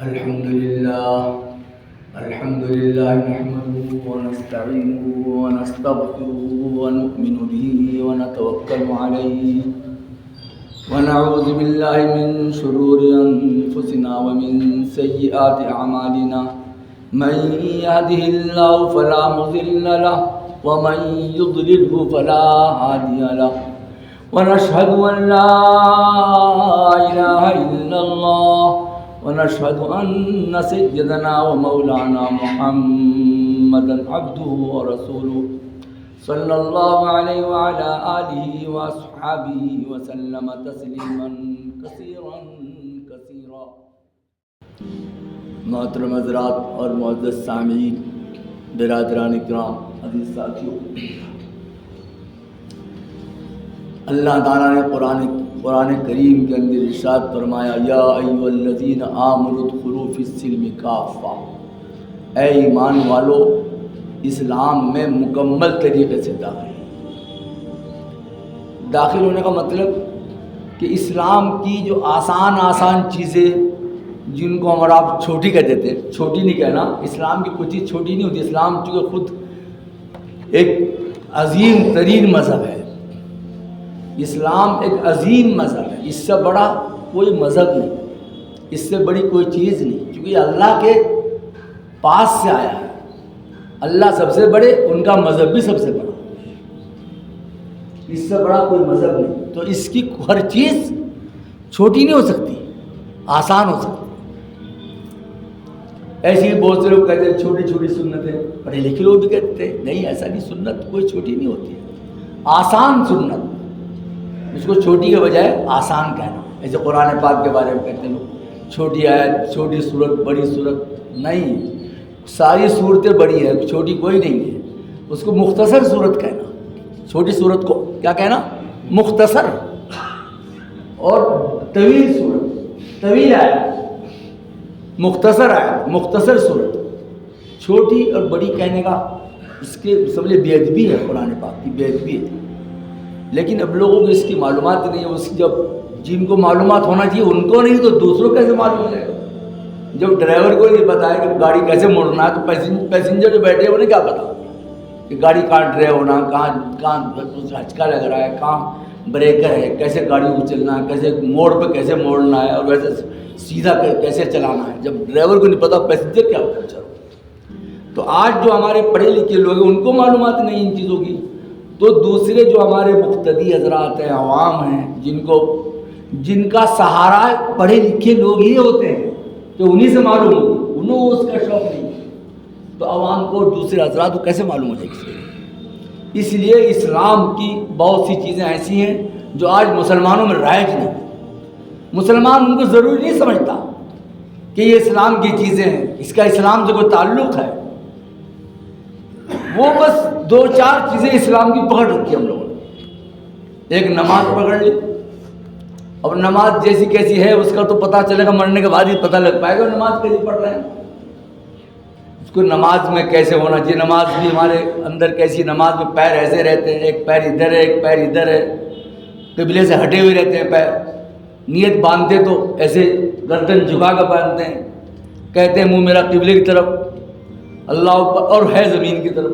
الحمد لله نحمده ونستعينه ونستغفره ونؤمن به ونتوكل عليه ونعوذ بالله من شرور أنفسنا ومن سيئات أعمالنا من يهده الله فلا مضل له ومن يضلله فلا هادي له ونشهد أن لا إله إلا الله ونشهد أن سيدنا ومولانا محمدا عبده ورسوله صلى الله عليه وعلى آله وأصحابه وسلم تسليما كثيرا كثيرا. محترم حضرات اور معزز سامعین، برادران اکرام، عزیز ساتھیوں، اللہ تعالیٰ نے قرآن کریم کے اندر ارشاد فرمایا، یا ایھا الذین آمنوا ادخلوا فی السلم کافہ، اے ایمان والو اسلام میں مکمل طریقے سے داخل ہونے کا مطلب کہ اسلام کی جو آسان چیزیں جن کو ہمارا آپ چھوٹی کہہ دیتے ہیں، چھوٹی نہیں کہنا، اسلام کی کوئی چیز چھوٹی نہیں ہوتی. اسلام چونکہ خود ایک عظیم ترین مذہب ہے، اسلام ایک عظیم مذہب ہے، اس سے بڑا کوئی مذہب نہیں، اس سے بڑی کوئی چیز نہیں، کیونکہ یہ اللہ کے پاس سے آیا ہے. اللہ سب سے بڑے، ان کا مذہب بھی سب سے بڑا، اس سے بڑا کوئی مذہب نہیں. تو اس کی ہر چیز چھوٹی نہیں ہو سکتی، آسان ہو سکتی. ایسے ہی بہت سے لوگ کہتے ہیں چھوٹی چھوٹی سنتیں، پڑھے لکھے لوگ بھی کہتے ہیں نہیں، ایسا نہیں، سنت کوئی چھوٹی نہیں ہوتی ہے، آسان سنت، اس کو چھوٹی کے بجائے آسان کہنا. ایسے قرآن پاک کے بارے میں کہتے ہیں لوگ چھوٹی آیت، چھوٹی صورت، بڑی صورت. نہیں، ساری صورتیں بڑی ہیں، چھوٹی کوئی نہیں ہے. اس کو مختصر صورت کہنا، چھوٹی صورت کو کیا کہنا؟ مختصر. اور طویل صورت، طویل آیت، مختصر آیت، مختصر صورت. چھوٹی اور بڑی کہنے کا اس کے سمجھے بے ادبی ہے، قرآن پاک کی بے ادبی ہے. لیکن اب لوگوں کو اس کی معلومات نہیں ہے. اس کی جب جن کو معلومات ہونا چاہیے ان کو نہیں، تو دوسروں کیسے معلوم ہو جائے گا؟ جب ڈرائیور کو یہ بتایا کہ گاڑی کیسے موڑنا ہے، تو پیسنجر جو بیٹھے ہیں انہیں کیا پتا کہ گاڑی کہاں ڈرائیو ہونا، کہاں ہچکا لگ رہا ہے، کہاں بریکر ہے، کیسے گاڑی کو چلنا ہے، کیسے موڑ پہ کیسے موڑنا ہے، اور ویسے سیدھا کیسے چلانا ہے. جب ڈرائیور کو نہیں پتا، پیسنجر کیا پتا چلو. تو آج جو ہمارے پڑھے لکھے لوگ ہیں ان کو معلومات نہیں ان چیزوں کی، تو دوسرے جو ہمارے مقتدی حضرات ہیں، عوام ہیں، جن کا سہارا پڑھے لکھے لوگ ہی ہوتے ہیں، تو انہی سے معلوم ہوگی، انہوں اس کا شوق نہیں ہے، تو عوام کو دوسرے حضرات کو کیسے معلوم ہو جائے گی؟ اس لیے اسلام کی بہت سی چیزیں ایسی ہیں جو آج مسلمانوں میں رائج نہیں. مسلمان ان کو ضروری نہیں سمجھتا کہ یہ اسلام کی چیزیں ہیں، اس کا اسلام سے کوئی تعلق ہے. وہ بس دو چار چیزیں اسلام کی پکڑ رکھی ہم لوگوں نے. ایک نماز پکڑ لی، اب نماز جیسی کیسی ہے اس کا تو پتہ چلے گا مرنے کے بعد ہی پتہ لگ پائے گا نماز کیسی پڑھ رہے ہیں. اس کو نماز میں کیسے ہونا چاہیے، نماز بھی ہمارے اندر کیسی، نماز میں پیر ایسے رہتے ہیں، ایک پیر ادھر ہے ایک پیر ادھر ہے، قبلے سے ہٹے ہوئے رہتے ہیں پیر. نیت باندھتے تو ایسے گردن جھکا کے باندھتے ہیں، کہتے ہیں منہ میرا قبلے کی طرف، اللہ اوپر، اور ہے زمین کی طرف،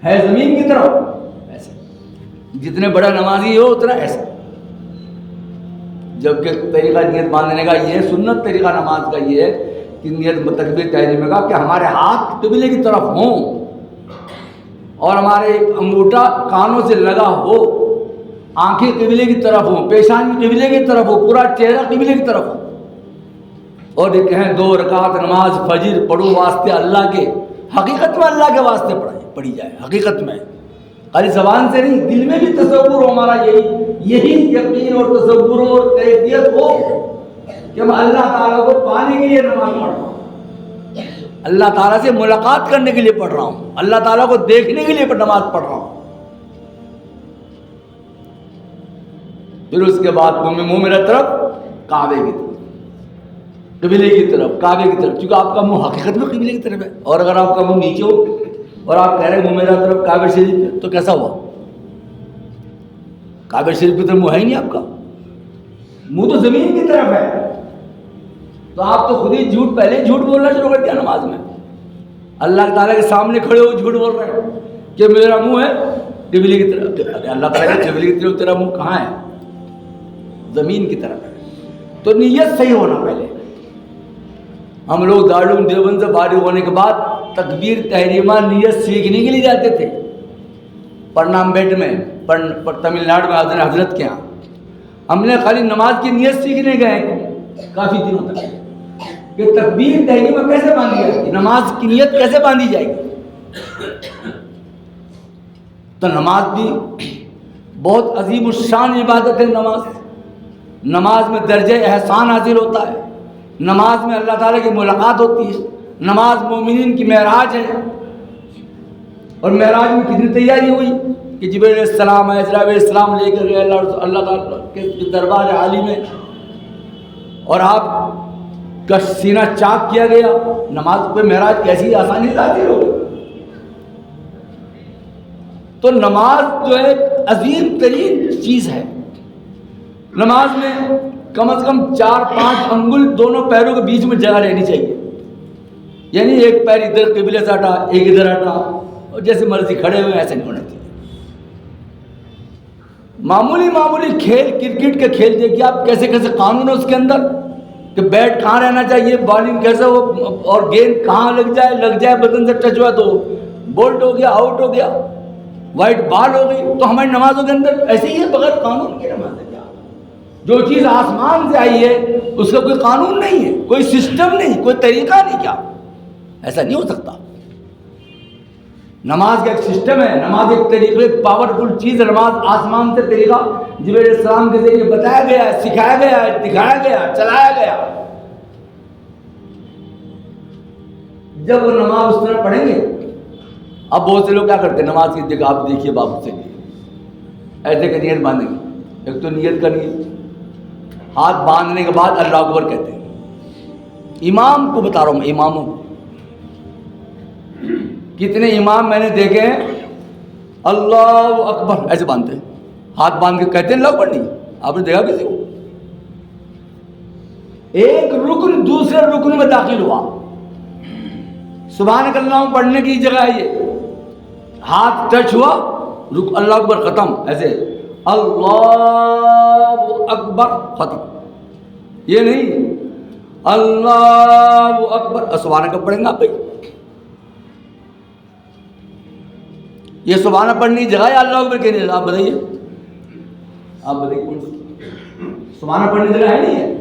ہے زمین کی طرف. ایسے جتنے بڑا نمازی ہو اتنا ایسا. جبکہ طریقہ نیت باندھنے کا یہ ہے، سنت طریقہ نماز کا یہ ہے کہ نیت تکبیر تحریمہ کا کہ ہمارے ہاتھ قبلے کی طرف ہوں اور ہمارے انگوٹھا کانوں سے لگا ہو، آنکھیں قبلے کی طرف ہوں، پیشانی قبلے کی طرف ہو، پورا چہرہ قبلے کی طرف ہو. اور یہ کہیں 2 رکعت نماز فجر پڑھو واسطے اللہ کے، حقیقت میں اللہ کے واسطے پڑھی جائے، حقیقت میں، خالی زبان سے نہیں، دل میں بھی تصور ہو ہمارا، یہی یقین اور تصور اور کیفیت ہو کہ میں اللہ تعالیٰ کو پانے کے لیے نماز پڑھ رہا ہوں، اللہ تعالیٰ سے ملاقات کرنے کے لیے پڑھ رہا ہوں، اللہ تعالیٰ کو دیکھنے کے لیے نماز پڑھ رہا ہوں. پھر اس کے بعد منہ میرا طرف کعبے کی طرف، قبلے کی طرف، کعبے کی طرف، کیونکہ آپ کا منہ حقیقت میں قبلے کی طرف ہے. اور اگر آپ کا منہ نیچے ہو اور آپ کہہ رہے ہیں منہ میرا طرف کعبے شریف تو کیسا ہوا؟ کعبہ شریف کی طرف منہ ہے ہی نہیں آپ کا، منہ تو زمین کی طرف ہے. تو آپ تو خود ہی جھوٹ، پہلے ہی جھوٹ بولنا شروع کر دیا نماز میں. اللہ تعالیٰ کے سامنے کھڑے ہو جھوٹ بول رہے ہیں کہ میرا منہ ہے قبلے کی طرف. اللہ تعالیٰ کے قبلے کی طرف تیرا منہ کہاں ہے؟ زمین کی طرف ہے. تو نیت صحیح ہونا پہلے. ہم لوگ دارالعلوم دیوبند سے فارغ ہونے کے بعد تکبیر تحریمہ نیت سیکھنے کے لیے جاتے تھے پرنام بیٹ میں، تمل ناڈو میں حضرت کے یہاں. ہم نے خالی نماز کی نیت سیکھنے گئے کافی دنوں تک کہ تکبیر تحریمہ کیسے باندھی جائے گی، نماز کی نیت کیسے باندھی جائے گی. تو نماز بھی بہت عظیم الشان عبادت ہے. نماز میں درجہ احسان حاصل ہوتا ہے. نماز میں اللہ تعالیٰ کی ملاقات ہوتی ہے. نماز مومنین کی معراج ہے. اور معراج میں کتنی تیاری ہوئی کہ جبرائیل علیہ السلام اسرافیل علیہ السلام لے کر گئے اللہ تعالیٰ کے دربار عالی میں، اور آپ کا سینہ چاک کیا گیا. نماز پہ معراج کیسی آسانی سے حاصل ہو گئی. تو نماز جو ہے عظیم ترین چیز ہے. نماز میں کم از کم 4-5 انگل دونوں پیروں کے بیچ میں جگہ رہنی چاہیے. یعنی ایک پیر ادھر قبلے سے ہٹا، ایک ادھر ہٹا، اور جیسے مرضی کھڑے ہوئے ایسے نہیں ہونا چاہیے. معمولی کھیل، کرکٹ کے کھیل دیکھیے آپ کیسے قانون ہے اس کے اندر کہ بیٹ کہاں رہنا چاہیے، بالنگ کیسے ہو، اور گیند کہاں لگ جائے بدن سے ٹچ ہوا تو بولٹ ہو گیا، آؤٹ ہو گیا، وائٹ بال ہو گئی. تو ہماری نمازوں کے اندر ایسے ہی ہے، بغیر قانون کی نماز ہے. کیا جو چیز آسمان سے آئی ہے اس کا کوئی قانون نہیں ہے، کوئی سسٹم نہیں، کوئی طریقہ نہیں. کیا ایسا نہیں ہو سکتا. نماز کا ایک سسٹم ہے، نماز ایک طریقہ، ایک پاورفل چیز ہے. نماز آسمان سے طریقہ جبرائیل علیہ السلام کے ذریعے بتایا گیا ہے، سکھایا گیا ہے، دکھایا گیا، چلایا گیا. جب وہ نماز اس طرح پڑھیں گے. اب بہت سے لوگ کیا کرتے ہیں نماز کی جگہ، آپ دیکھیے بابو سے ایسے کہ نیت باندھیں گے. ایک تو نیت کرنی ہے، ہاتھ باندھنے کے بعد اللہ اکبر کہتے ہیں. امام کو بتا رہا ہوں میں، اماموں کو، کتنے امام میں نے دیکھے ہیں اللہ اکبر ایسے باندھتے ہیں، ہاتھ باندھ کے کہتے ہیں اللہ اکبر. نہیں، آپ نے دیکھا کسی کو؟ ایک رکن دوسرے رکن میں داخل ہوا. سبحانک اللہم پڑھنے کی جگہ ہے، یہ ہاتھ ٹچ ہوا، اللہ اکبر ختم. ایسے اللہ اکبر ختم. یہ نہیں اللہ اکبر سبحانک پڑھیں گے آپ بھائی. یہ سبحانہ پڑھنے کی جگہ ہے اللہ اکبر کہنے. آپ بتائیے کون سی سبحانہ پڑھنے کی جگہ ہے؟ نہیں ہے.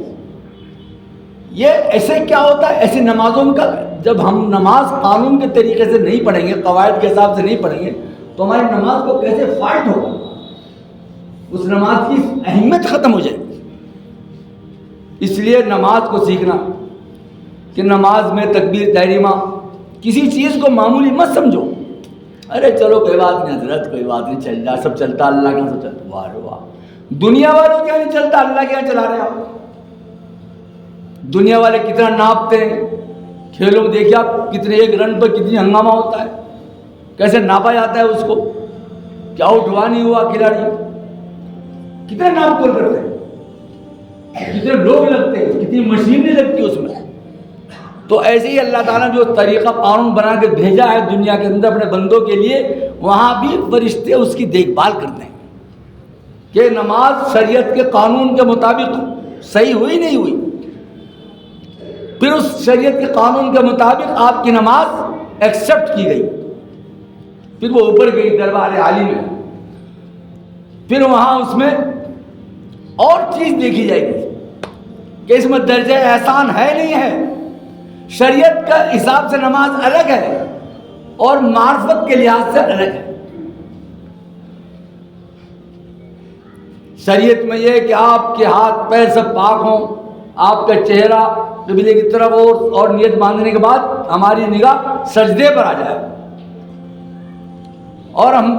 یہ ایسے کیا ہوتا ہے ایسی نمازوں کا، جب ہم نماز قانون کے طریقے سے نہیں پڑھیں گے، قواعد کے حساب سے نہیں پڑھیں گے، تو ہماری نماز کو کیسے فالٹ ہوگا، اس نماز کی اہمیت ختم ہو جائے گی. اس لیے نماز کو سیکھنا کہ نماز میں تکبیر تحریمہ کسی چیز کو معمولی مت سمجھو. ارے چلو کوئی بات نہیں حضرت، کوئی بات نہیں، چل جا، سب چلتا اللہ کے یہاں سے چلتا. واہ واہ، دنیا والوں کیا نہیں چلتا، اللہ کے یہاں چلا رہے ہیں آپ. دنیا والے کتنا ناپتے ہیں. کھیلوں میں دیکھیے آپ کتنے ایک رن پر کتنی ہنگامہ ہوتا ہے، کیسے ناپا جاتا ہے اس کو، کیا آؤٹ ہوا نہیں ہوا کھلاڑی، کتنے ناپ تول کرتے ہیں، کتنے لوگ لگتے ہیں، کتنی مشینیں لگتی ہیں اس میں. تو ایسے ہی اللہ تعالیٰ نے جو طریقہ قانون بنا کے بھیجا ہے دنیا کے اندر اپنے بندوں کے لیے، وہاں بھی فرشتے اس کی دیکھ بھال کرتے ہیں کہ نماز شریعت کے قانون کے مطابق صحیح ہوئی نہیں ہوئی. پھر اس شریعت کے قانون کے مطابق آپ کی نماز ایکسیپٹ کی گئی. پھر وہ اوپر گئی دربار عالی میں. پھر وہاں اس میں اور چیز دیکھی جائے گی کہ اس میں درجہ احسان ہے نہیں ہے. شریعت کا حساب سے نماز الگ ہے اور معرفت کے لحاظ سے الگ ہے. شریعت میں یہ ہے کہ آپ کے ہاتھ پیر سب پاک ہوں، آپ کا چہرہ قبلے کی طرف اور نیت باندھنے کے بعد ہماری نگاہ سجدے پر آ جائے، اور ہم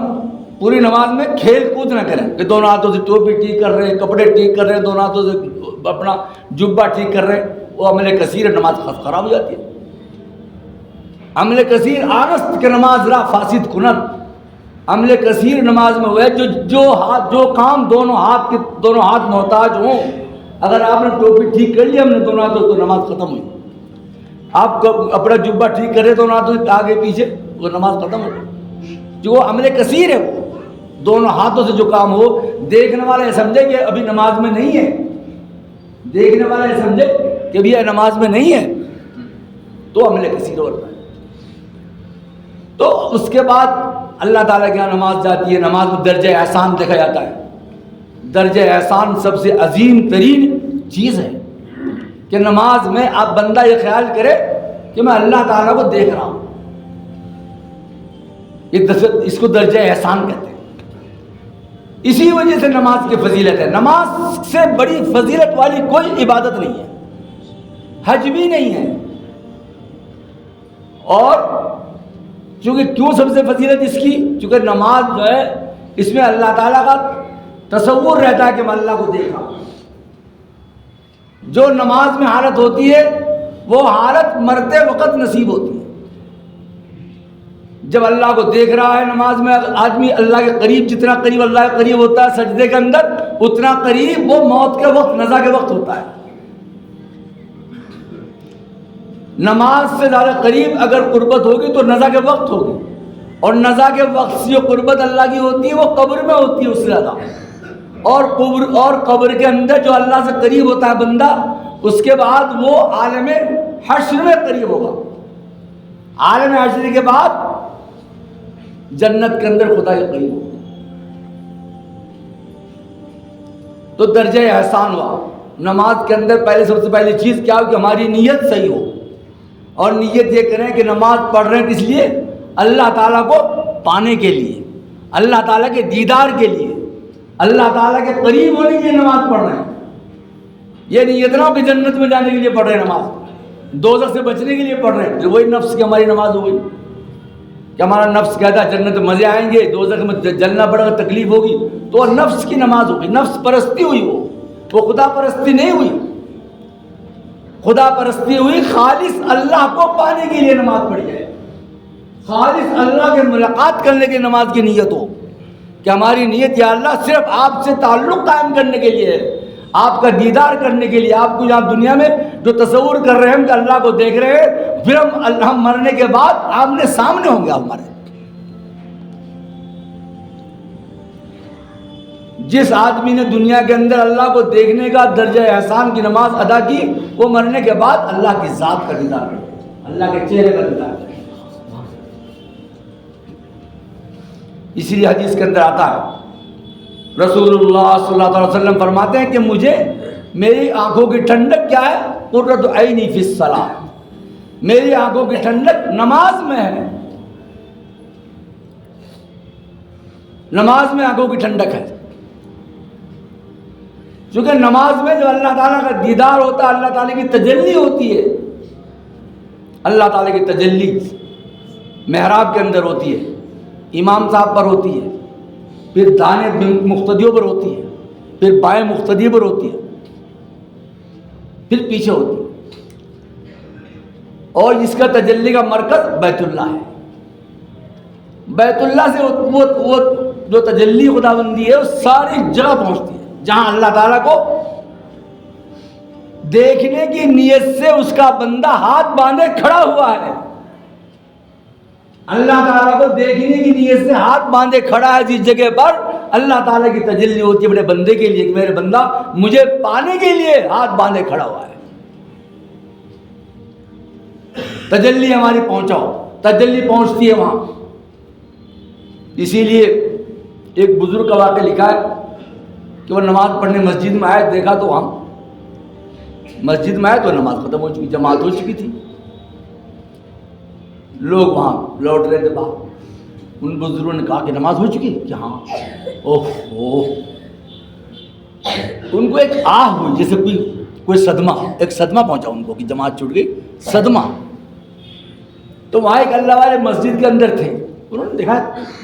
پوری نماز میں کھیل کود نہ کریں کہ دونوں ہاتھوں سے ٹوپی ٹھیک کر رہے ہیں، کپڑے ٹھیک کر رہے ہیں، دونوں ہاتھوں سے اپنا جبہ ٹھیک کر رہے ہیں. وہ عمل کثیر ہے، نماز خراب ہو جاتی ہے. عمل کثیر آنست کے نماز را فاسد کنن. عمل کثیر نماز میں وہ ہے جو کام دونوں ہاتھ محتاج ہوں اگر آپ نے ٹوپی ٹھیک کر لی ہم نے دونوں ہاتھوں تو نماز ختم ہوئی. آپ اپنا جبہ ٹھیک کرے دونوں ہاتھوں آگے پیچھے وہ نماز ختم ہو گئی. جو عمل کثیر ہے وہ دونوں ہاتھوں سے جو کام ہو, دیکھنے والا یہ سمجھے کہ ابھی نماز میں نہیں ہے, دیکھنے والا یہ سمجھے کہ ابھی یہ نماز میں نہیں ہے, تو عمل کثیر ہوتا ہے. تو اس کے بعد اللہ تعالیٰ کے یہاں نماز جاتی ہے. نماز میں درجہ احسان دیکھا جاتا ہے. درجہ احسان سب سے عظیم ترین چیز ہے کہ نماز میں آپ بندہ یہ خیال کرے کہ میں اللہ تعالیٰ کو دیکھ رہا ہوں. اس کو درجہ احسان کہتے ہیں. اسی وجہ سے نماز کی فضیلت ہے. نماز سے بڑی فضیلت والی کوئی عبادت نہیں ہے, حج بھی نہیں ہے. اور چونکہ کیوں سب سے فضیلت اس کی, چونکہ نماز جو ہے اس میں اللہ تعالیٰ کا تصور رہتا ہے کہ میں اللہ کو دیکھ رہا ہوں. جو نماز میں حالت ہوتی ہے وہ حالت مرتے وقت نصیب ہوتی ہے. جب اللہ کو دیکھ رہا ہے نماز میں آدمی اللہ کے قریب, جتنا قریب اللہ کے قریب ہوتا ہے سجدے کے اندر, اتنا قریب وہ موت کے وقت نزا کے وقت ہوتا ہے. نماز سے زیادہ قریب اگر قربت ہوگی تو نزا کے وقت ہوگی, اور نزا کے وقت سے جو قربت اللہ کی ہوتی ہے وہ قبر میں ہوتی ہے اس سے زیادہ. اور قبر کے اندر جو اللہ سے قریب ہوتا ہے بندہ, اس کے بعد وہ عالم حشر میں قریب ہوگا. عالم حشر کے بعد جنت کے اندر خدا کے قریب ہوگا. تو درجہ احسان ہوا. نماز کے اندر پہلے سب سے پہلی چیز کیا ہو کہ ہماری نیت صحیح ہو, اور نیت یہ کریں کہ نماز پڑھ رہے ہیں کس لیے, اللہ تعالیٰ کو پانے کے لیے, اللہ تعالیٰ کے دیدار کے لیے, اللہ تعالیٰ کے قریب ہونے کے لیے نماز پڑھ رہے ہیں. یہ نیت نہ ہو کہ جنت میں جانے کے لیے پڑھ رہے ہیں نماز, دوزخ سے بچنے کے لیے پڑھ رہے ہیں. وہی نفس کی ہماری نماز ہو گئی کہ ہمارا نفس کہتا ہے جنت میں مزے آئیں گے, دوزخ میں جلنا پڑے گا, تکلیف ہوگی, تو نفس کی نماز ہوگی. نفس پرستی ہوئی, وہ خدا پرستی نہیں ہوئی. خدا پرستی ہوئی خالص اللہ کو پانے کے لیے نماز پڑھی جائے, خالص اللہ کے ملاقات کرنے کی نماز کی نیت ہو کہ ہماری نیت یا اللہ صرف آپ سے تعلق قائم کرنے کے لیے ہے, آپ کا دیدار کرنے کے لیے. آپ کو یہاں دنیا میں جو تصور کر رہے ہیں کہ اللہ کو دیکھ رہے ہیں, پھر ہم مرنے کے بعد آمنے سامنے ہوں گے ہمارے. جس آدمی نے دنیا کے اندر اللہ کو دیکھنے کا درجہ احسان کی نماز ادا کی, وہ مرنے کے بعد اللہ کی ذات کا دیدار کرے, اللہ کے چہرے کا دیدار کرے. اسی لیے حدیث کے اندر آتا ہے, رسول اللہ صلی اللہ علیہ وسلم فرماتے ہیں کہ مجھے میری آنکھوں کی ٹھنڈک کیا ہے, قرۃ عینی فی الصلاۃ, میری آنکھوں کی ٹھنڈک نماز میں ہے. نماز میں آنکھوں کی ٹھنڈک ہے, چونکہ نماز میں جو اللہ تعالیٰ کا دیدار ہوتا ہے, اللہ تعالیٰ کی تجلی ہوتی ہے. اللہ تعالیٰ کی تجلی محراب کے اندر ہوتی ہے, امام صاحب پر ہوتی ہے, پھر دائیں مقتدیوں پر ہوتی ہے, پھر بائیں مقتدی پر ہوتی ہے, پھر پیچھے ہوتی ہے. اور اس کا تجلی کا مرکز بیت اللہ ہے. بیت اللہ سے وہ جو تجلی خدا بندی ہے وہ ساری جگہ پہنچتی ہے جہاں اللہ تعالیٰ کو دیکھنے کی نیت سے اس کا بندہ ہاتھ باندھے کھڑا ہوا ہے. اللہ تعالیٰ کو دیکھنے کی نیت سے ہاتھ باندھے کھڑا ہے جس جگہ پر, اللہ تعالیٰ کی تجلی ہوتی ہے اپنے بندے کے لیے کہ میرے بندہ مجھے پانے کے لیے ہاتھ باندھے کھڑا ہوا ہے. تجلی ہماری پہنچاؤ, تجلی پہنچتی ہے وہاں. اسی لیے ایک بزرگ کا واقعہ لکھا ہے کہ وہ نماز پڑھنے مسجد میں آئے, دیکھا تو وہاں مسجد میں آئے تو نماز ختم ہو چکی, جماعت ہو چکی تھی, لوگ وہاں لوٹ رہے تھے باہر. ان بزرگوں نے کہا کہ نماز ہو چکی کہ ہاں. اوہ, ان کو ایک آہ ہوئی جیسے کوئی صدمہ, ایک صدمہ پہنچا ان کو کہ جماعت چھوٹ گئی, صدمہ. تو وہاں ایک اللہ والے مسجد کے اندر تھے, انہوں نے دیکھا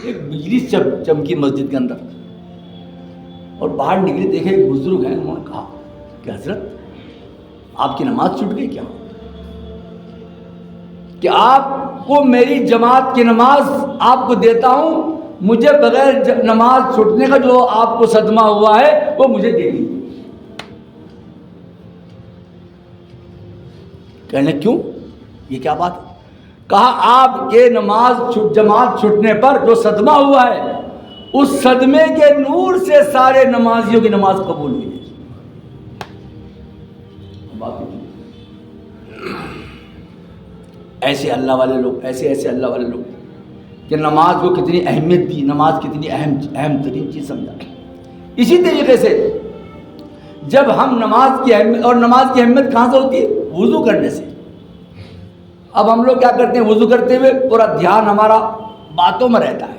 ایک بجلی چمکی مسجد کے اندر, اور باہر نکلے دیکھے ایک بزرگ ہیں. انہوں نے کہا کہ حضرت آپ کی نماز چھوٹ گئی کیا, کہ آپ کو میری جماعت کی نماز آپ کو دیتا ہوں, مجھے بغیر نماز چھوٹنے کا جو آپ کو صدمہ ہوا ہے وہ مجھے دے دیجیے. کہنے کیوں، یہ کیا بات ہے؟ کہا آپ کے نماز جماعت چھٹنے پر جو صدمہ ہوا ہے، اس صدمے کے نور سے سارے نمازیوں کی نماز قبول ہوئی ہے۔ ایسے اللہ والے لوگ، ایسے اللہ والے لوگ کہ نماز کو کتنی اہمیت دی، نماز کتنی اہم ترین چیز سمجھا۔ اسی طریقے سے جب ہم نماز کی اہمیت، اور نماز کی اہمیت کہاں سے ہوتی ہے؟ وضو کرنے سے۔ اب ہم لوگ کیا کرتے ہیں؟ وضو کرتے ہوئے پورا دھیان ہمارا باتوں میں رہتا ہے۔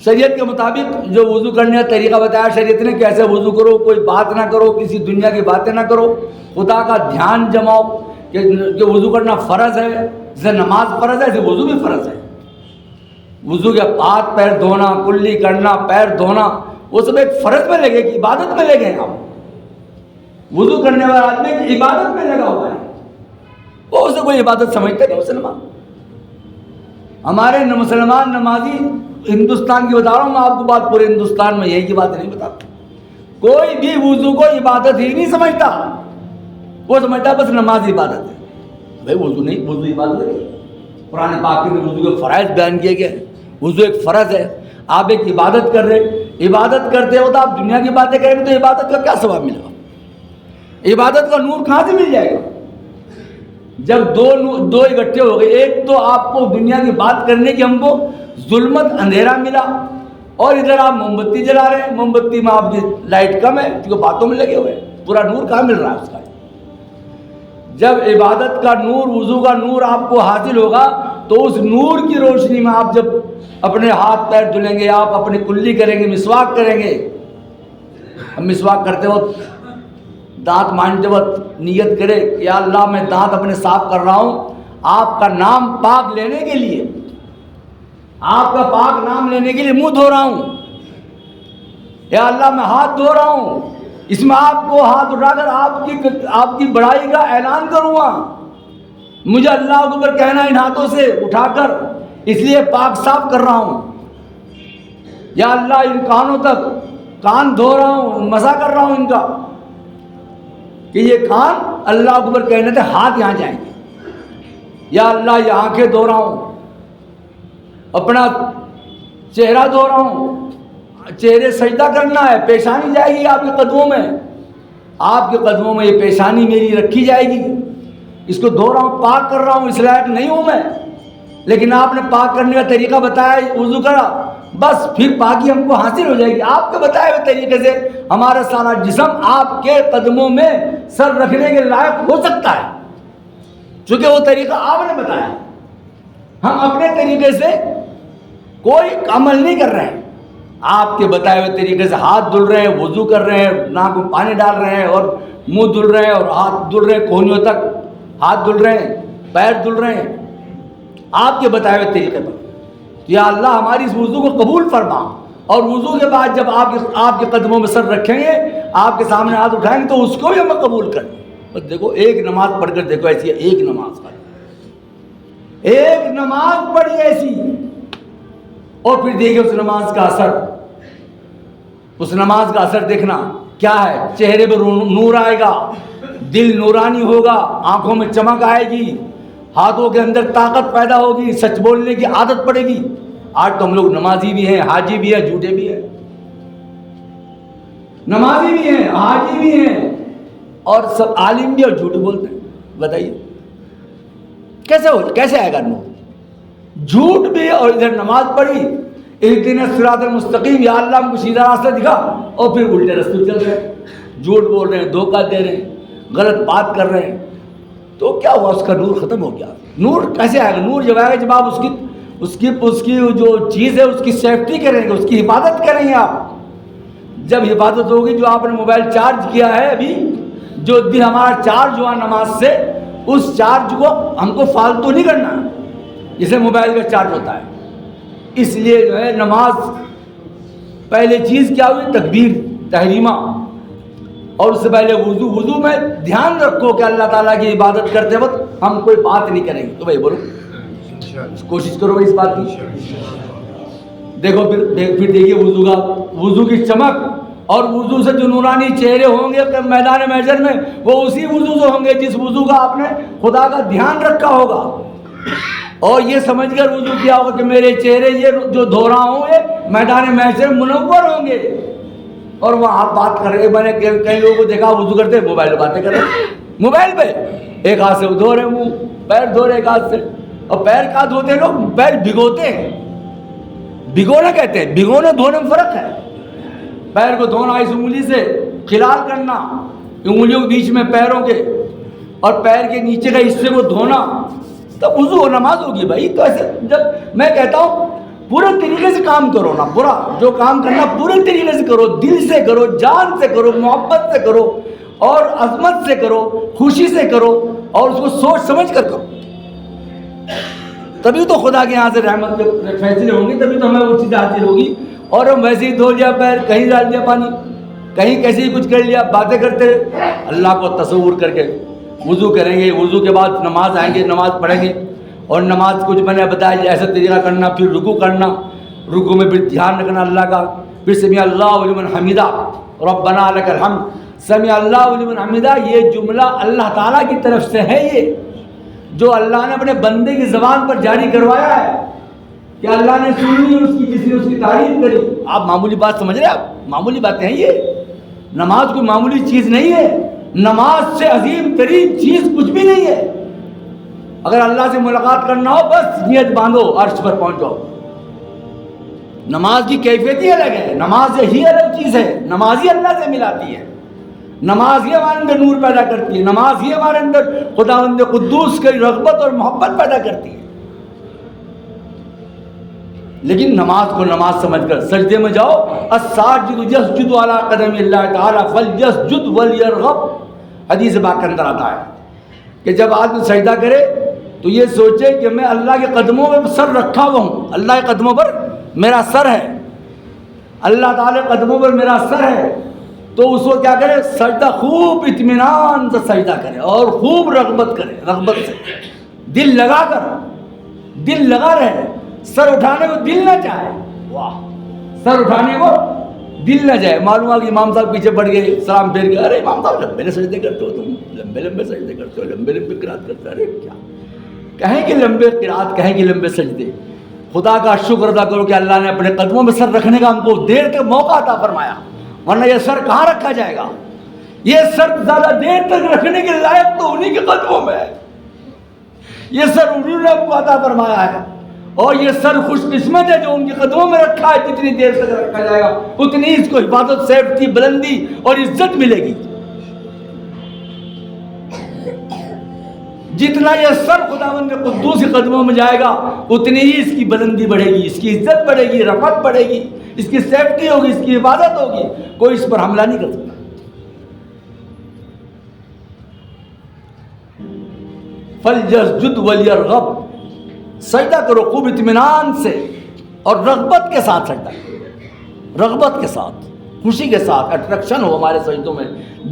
شریعت کے مطابق جو وضو کرنے کا طریقہ بتایا شریعت نے، کیسے وضو کرو، کوئی بات نہ کرو، کسی دنیا کی باتیں نہ کرو، خدا کا دھیان جماؤ کہ وضو کرنا فرض ہے، جیسے نماز فرض ہے ایسے وضو بھی فرض ہے۔ وضو کے ہاتھ پیر دھونا، کلی کرنا، پیر دھونا، وہ سب ایک فرض میں لگے کہ عبادت میں لگے ہیں آپ۔ وضو کرنے والا آدمی عبادت میں لگا ہوا ہے، وہ اسے کوئی عبادت سمجھتے نہیں مسلمان۔ ہمارے مسلمان نمازی ہندوستان کی بتا رہا ہوں میں آپ کو بات، پورے ہندوستان میں یہی کی بات نہیں بتاتا، کوئی بھی وضو کو عبادت ہی نہیں سمجھتا، وہ سمجھتا بس نماز عبادت ہے۔ بھائی وضو نہیں، وضو عبادت ہے۔ قرآن پاک میں وضو کے فرائض بیان کیے گئے، وضو ایک فرض ہے۔ آپ ایک عبادت کر رہے، عبادت کرتے ہو تو آپ دنیا کی باتیں کریں گے تو عبادت کا کیا ثواب ملے گا؟ عبادت کا نور کہاں سے مل جائے گا؟ جب دو اکٹھے ہو گئے، ایک تو آپ کو دنیا کی بات کرنے کی ہم کو ظلمت اندھیرا ملا، اور ادھر آپ موم بتی جلا رہے ہیں، موم بتی میں آپ کی لائٹ کم ہے کیونکہ باتوں میں لگے ہوئے ہیں، پورا نور کہاں مل رہا ہے اس کا؟ جب عبادت کا نور، وضو کا نور آپ کو حاصل ہوگا تو اس نور کی روشنی میں آپ جب اپنے ہاتھ پیر دھلیں گے، آپ اپنی کلی کریں گے، مسواک کریں گے۔ ہم مسواک کرتے وقت، دانت مانجتے وقت نیت کرے کہ یا اللہ میں دانت اپنے صاف کر رہا ہوں آپ کا نام پاک لینے کے لیے، آپ کا پاک نام لینے کے لیے منہ دھو رہا ہوں، یا اللہ میں ہاتھ دھو رہا ہوں، اس میں آپ کو ہاتھ اٹھا کر آپ کی بڑائی کا اعلان کروں گا، مجھے اللہ کے اوپر کہنا ان ہاتھوں سے اٹھا کر، اس لیے پاک صاف کر رہا ہوں، یا اللہ ان کانوں تک کان دھو رہا ہوں، مسا کر رہا ہوں ان کا، کہ یہ کان اللہ کے اوپر کہنے تھے ہاتھ یہاں جائیں گے، یا اللہ یہ آنکھیں دھو رہا ہوں، اپنا چہرہ دھو رہا ہوں، چہرے سجدہ کرنا ہے، پیشانی جائے گی آپ کے قدموں میں، آپ کے قدموں میں یہ پیشانی میری رکھی جائے گی، اس کو دھو رہا ہوں، پاک کر رہا ہوں، اس لائق نہیں ہوں میں، لیکن آپ نے پاک کرنے کا طریقہ بتایا، وضو کرا، بس پھر پاکی ہم کو حاصل ہو جائے گی۔ آپ کے بتائے ہوئے طریقے سے ہمارا سارا جسم آپ کے قدموں میں سر رکھنے کے لائق ہو سکتا ہے، چونکہ وہ طریقہ آپ نے بتایا۔ ہم اپنے طریقے سے کوئی عمل نہیں کر رہے ہیں، آپ کے بتائے ہوئے طریقے سے ہاتھ دھل رہے ہیں، وضو کر رہے ہیں، ناک میں پانی ڈال رہے ہیں، اور منہ دھل رہے ہیں، اور ہاتھ دھل رہے ہیں، کوہنیوں تک ہاتھ دھل رہے ہیں، پیر دھل رہے ہیں، آپ کے بتائے ہوئے طریقے پر۔ یا اللہ ہماری اس وضو کو قبول فرما، اور وضو کے بعد جب آپ کے قدموں میں سر رکھیں گے، آپ کے سامنے ہاتھ اٹھائیں گے تو اس کو بھی ہمیں قبول کر لیں۔ بس دیکھو ایک نماز پڑھ کر دیکھو ایسی ہے، ایک نماز پڑھ، ایک نماز پڑھی ایسی، اور پھر دیکھیں اس نماز کا اثر، اس نماز کا اثر دیکھنا کیا ہے، چہرے پر نور آئے گا، دل نورانی ہوگا، آنکھوں میں چمک آئے گی، ہاتھوں کے اندر طاقت پیدا ہوگی، سچ بولنے کی عادت پڑے گی۔ آج تو ہم لوگ نمازی بھی ہیں، حاجی بھی ہیں، جھوٹے بھی ہیں، نمازی بھی ہیں، حاجی بھی ہیں، اور سب عالم بھی اور جھوٹ بولتے ہیں۔ بتائیے کیسے آئے گا نور؟ جھوٹ بھی اور ادھر نماز پڑھی، اہدنا الصراط المستقیم، یا اللہ ہم کو سیدھا راستہ دکھا، اور پھر الٹے راستے چل رہے ہیں، جھوٹ بول رہے ہیں، دھوکہ دے رہے ہیں، غلط بات کر رہے ہیں، تو کیا ہوا؟ اس کا نور ختم ہو گیا۔ نور کیسے آئے گا؟ نور جب آئے گا جب آپ اس کی جو چیز ہے اس کی سیفٹی کریں گے، اس کی حفاظت کریں گے۔ آپ جب حفاظت ہوگی، جو آپ نے موبائل چارج کیا ہے ابھی، جو دن ہمارا چارج ہوا نماز سے، اس چارج کو ہم کو فالتو نہیں کرنا جسے موبائل کا چارج ہوتا ہے۔ اس لیے جو ہے نماز پہلے چیز کیا ہوئی؟ تکبیر تحریمہ، اور اس سے پہلے وضو میں دھیان رکھو کہ اللہ تعالیٰ کی عبادت کرتے وقت ہم کوئی بات نہیں کریں گے۔ تو بھائی بولو، کوشش کرو اس بات کی۔ دیکھو پھر دیکھیے وضو کی چمک اور وضو سے جو نورانی چہرے ہوں گے میدان محشر میں وہ اسی وضو سے ہوں گے جس وضو کا آپ نے خدا کا دھیان رکھا ہوگا اور یہ سمجھ کر وضو کیا ہوگا کہ میرے چہرے یہ جو دھو رہا ہوں یہ میدان محشر منور ہوں گے. اور وہاں آپ بات کر رہے. میں نے کئی لوگوں کو دیکھا وضو کرتے موبائل پہ باتیں کر رہے موبائل پہ, ایک ہاتھ سے دھو رہے منہ پیر دھو رہے ایک ہاتھ سے. اور پیر کا دھوتے ہیں لوگ, پیر بھگوتے ہیں. بھگونا کہتے ہیں, بھگونا دھونے میں فرق ہے. پیر کو دھونا اس انگلی سے خلال کرنا انگلیوں کے بیچ میں پیروں کے اور پیر کے نیچے کا حصے کو دھونا, تب وضو اور نماز ہوگی بھائی. تو ایسے جب میں کہتا ہوں پورے طریقے سے کام کرو نا, پورا جو کام کرنا پورے طریقے سے کرو, دل سے کرو, جان سے کرو, محبت سے کرو اور عظمت سے کرو, خوشی سے کرو اور اس کو سوچ سمجھ کر کرو, تبھی تو خدا کے یہاں سے رحمت کے فیصلے ہوں گے, تبھی تو ہمیں وہ چیز حاصل ہوگی. اور ہم ویسے ہی دھو لیا پیر, کہیں ڈال دیا پانی, کہیں کیسے ہی کچھ کر لیا, باتیں کرتے رہے. اللہ کو تصور کر کے وضو کریں گے, وضو کے بعد نماز آئیں گے, نماز پڑھیں گے اور نماز کچھ میں نے بتایا ایسا طریقہ کرنا, پھر رکوع کرنا, رکوع میں پھر دھیان رکھنا اللہ کا, پھر سمیع اللہ لمن حمیدہ ربنا لک الحمد, سمیع اللہ لمن حمیدہ. یہ جملہ اللہ تعالیٰ کی طرف سے ہے, یہ جو اللہ نے اپنے بندے کی زبان پر جاری کروایا ہے کہ اللہ نے سنی اس کی, کسی نے اس کی تعریف کری. آپ معمولی بات سمجھ رہے ہیں, آپ معمولی باتیں ہیں یہ. نماز کوئی معمولی چیز نہیں ہے, نماز سے عظیم ترین چیز کچھ بھی نہیں ہے. اگر اللہ سے ملاقات کرنا ہو بس نیت باندھو, عرش پر پہنچ جاؤ. نماز کی کیفیت ہی الگ ہے, نماز ہی الگ چیز ہے, نماز ہی اللہ سے ملاتی ہے, نماز ہی ہمارے اندر نور پیدا کرتی ہے, نماز ہی ہمارے اندر خداوند قدوس کی رغبت اور محبت پیدا کرتی ہے. لیکن نماز کو نماز سمجھ کر سجدے میں جاؤ. الساجد یسجد علی قدم اللہ تعالی فلیسجد ولیرغب, حدیث پاک کے اندر آتا ہے کہ جب آدمی سجدہ کرے تو یہ سوچے کہ میں اللہ کے قدموں میں سر رکھا ہوا ہوں, اللہ کے قدموں پر میرا سر ہے, اللہ تعالی قدموں پر میرا سر ہے. تو اس کو کیا کرے, سجدہ خوب اطمینان سے سجدہ کرے اور خوب رغبت کرے, رغبت سے دل لگا کر, دل لگا رہے. سر اٹھانے کو دل نہ چاہے, واہ, سر اٹھانے کو دل نہ جائے. معلوم ہے کہ امام صاحب پیچھے پڑ گئے, سلام پھیر گئے, ارے امام صاحب لمبے سجدے کرتے ہو تم, لمبے لمبے سجدے کرتے ہو, لمبے لمبے قرات کرتے ہو. ارے کیا کہیں کہ لمبے قرات, کہیں کہ لمبے سجدے. خدا کا شکر ادا کرو کہ اللہ نے اپنے قدموں میں سر رکھنے کا ہم کو دیر تک موقع عطا فرمایا, ورنہ یہ سر کہاں رکھا جائے گا. یہ سر زیادہ دیر تک رکھنے کے لائق تو انہی کے قدموں میں ہے. یہ سر انہوں نے ہم کو عطا فرمایا ہے اور یہ سر خوش قسمت ہے جو ان کے قدموں میں رکھا ہے. جتنی دیر تک رکھا جائے گا اتنی اس کو حفاظت, سیفٹی, بلندی اور عزت ملے گی. جتنا یہ سر خداوند قدوس کے قدموں میں جائے گا اتنی ہی اس کی بلندی بڑھے گی, اس کی عزت بڑھے گی, رفعت بڑھے گی, اس کی سیفٹی ہوگی, اس کی حفاظت ہوگی. کوئی اس پر حملہ نہیں کر سکتا. فلیسجد ولیرغب, سجدہ کرو خوب اطمینان سے اور رغبت کے ساتھ سجدہ کرو, رغبت کے ساتھ, خوشی کے ساتھ, اٹریکشن ہو ہمارے سجدوں میں.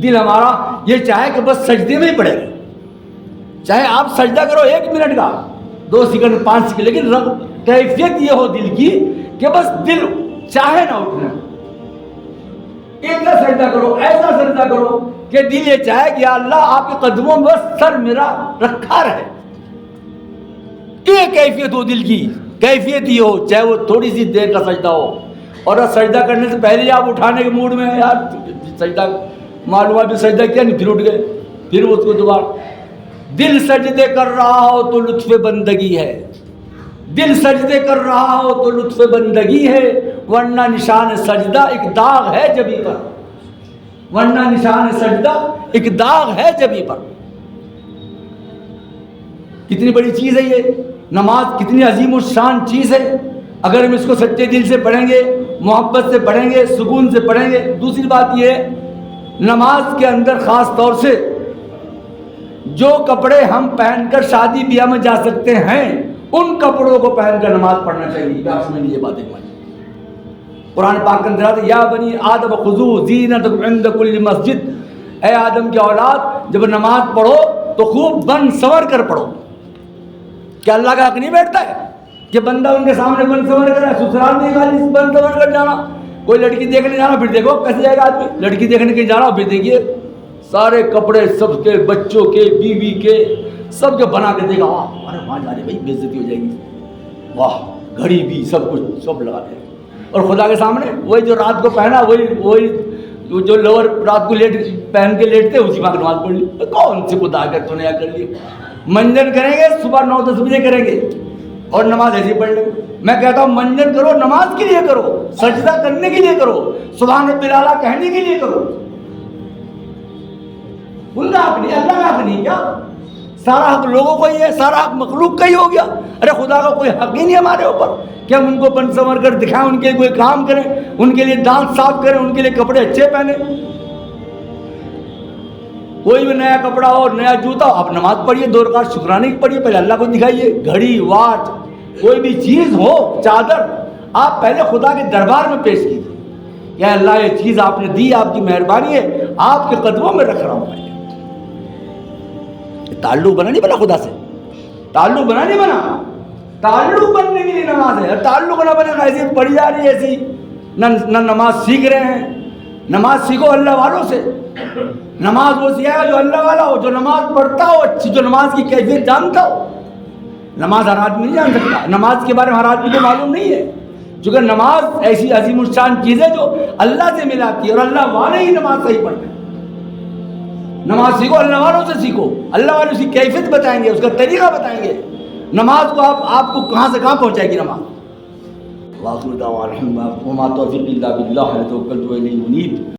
دل ہمارا یہ چاہے کہ بس سجدے میں ہی پڑے گا, چاہے آپ سجدہ کرو 1 منٹ کا, 2 سیکنڈ, 5 سیکنڈ, لیکن کیفیت یہ ہو دل کی کہ بس دل چاہے نہ اٹھنا. اتنا سجدہ کرو, ایسا سجدہ کرو کہ دل یہ چاہے کہ یا اللہ آپ کے قدموں میں بس سر میرا رکھا رہے. یہ کیفیت ہو دل کی, کیفیت یہ ہو, چاہے وہ تھوڑی سی دیر کا سجدہ ہو. اور سجدہ کرنے سے پہلے آپ اٹھانے کے موڈ میں ہیں, یار سجدہ معلومات بھی سجدہ کیا نہیں, پھر اٹھ گئے, پھر اس کو دوبارہ. دل سجدے کر رہا ہو تو لطف بندگی ہے, دل سجدے کر رہا ہو تو لطف بندگی ہے, ورنہ نشان سجدہ ایک داغ ہے جبی پر, ورنہ نشان سجدہ ایک داغ ہے جبی پر. کتنی بڑی چیز ہے یہ نماز, کتنی عظیم الشان چیز ہے. اگر ہم اس کو سچے دل سے پڑھیں گے, محبت سے پڑھیں گے, سکون سے پڑھیں گے. دوسری بات یہ ہے, نماز کے اندر خاص طور سے جو کپڑے ہم پہن کر شادی بیاہ میں جا سکتے ہیں ان کپڑوں کو پہن کر نماز پڑھنا چاہیے. آپ سمجھ لیجیے باتیں. قرآن پاک کے اندر آتا ہے, یا بنی آدم خذوا زینتکم عند کل مسجد, اے آدم کی اولاد جب نماز پڑھو تو خوب بن سنور کر پڑھو. کیا اللہ کا حق نہیں بیٹھتا ہے کہ بندہ ان کے سامنے بن سنور کرے, سسرال میں بن سنور کر جانا, کوئی لڑکی دیکھنے جانا پھر دیکھو کیسے جائے گا آدمی, لڑکی دیکھنے کے جانا پھر دیکھیے سارے کپڑے سب کے, بچوں کے, بیوی کے, سب کے بنا کے دیکھا, ارے وہاں جا رہے بھائی بے عزتی ہو جائے گی, واہ گھڑی بھی سب کچھ سب لگا دے. اور خدا کے سامنے وہی جو رات کو پہنا وہی جو لور رات کو لیٹ پہن کے لیٹتے اسی وقت نماز پڑھ لی. کون سی خدا کا تو نیا کر لی. منجن کریں گے صبح 9-10 بجے کریں گے اور نماز ایسی پڑھ لیں گے. میں کہتا ہوں منجن کرو نماز کے لیے کرو, سجدہ کرنے کے لیے کرو, سبحان رب الاعلیٰ کہنے کے لیے کرو. ان کا حق نہیں, اللہ کا حق نہیں کیا؟ سارا حق لوگوں کو ہی ہے, سارا حق مخلوق کا ہی ہو گیا. ارے خدا کا کوئی حق ہی نہیں ہمارے اوپر کہ ہم ان کو بن سنور کر دکھائیں, ان کے لیے کوئی کام کریں, ان کے لیے دانت صاف کریں, ان کے لیے کپڑے اچھے پہنیں. کوئی بھی نیا کپڑا ہو, نیا جوتا ہو, آپ نماز پڑھیے, 2 رکعت شکرانے کی پڑھیے, پہلے اللہ کو دکھائیے. گھڑی واچ کوئی بھی چیز ہو, چادر, آپ پہلے خدا کے دربار میں پیش کیجیے کہ اللہ یہ چیز آپ نے دی, آپ کی مہربانی ہے, آپ کے قدموں میں رکھ رہا ہوں. پہلے تعلق بنا نہیں بنا خدا سے, تعلق بنا نہیں بنا, تعلق بننے کے لیے نماز ہے. اور تعلق نہ بنے گا ایسی پڑھی جا رہی ہے, ایسی نہ نماز سیکھ رہے ہیں. نماز سیکھو اللہ والوں سے, نماز وہ سیکھے جو اللہ والا ہو, جو نماز پڑھتا ہو اچھی, جو نماز کی کیفیت جانتا ہو. نماز ہر آدمی نہیں جان سکتا, نماز کے بارے میں ہر آدمی کو معلوم نہیں ہے, چونکہ نماز ایسی عظیم الشان چیز ہے جو اللہ سے ملاتی ہے, اور اللہ والے ہی نماز صحیح پڑھتے ہیں. نماز سیکھو اللہ والوں سے سیکھو, اللہ والے اس کی کیفیت بتائیں گے, اس کا طریقہ بتائیں گے. نماز کو آپ کو کہاں سے کہاں پہنچائے گی نماز. وآخر دعوانا الحمد للہ وما توفیقی الا باللہ توکلت الیہ انیب.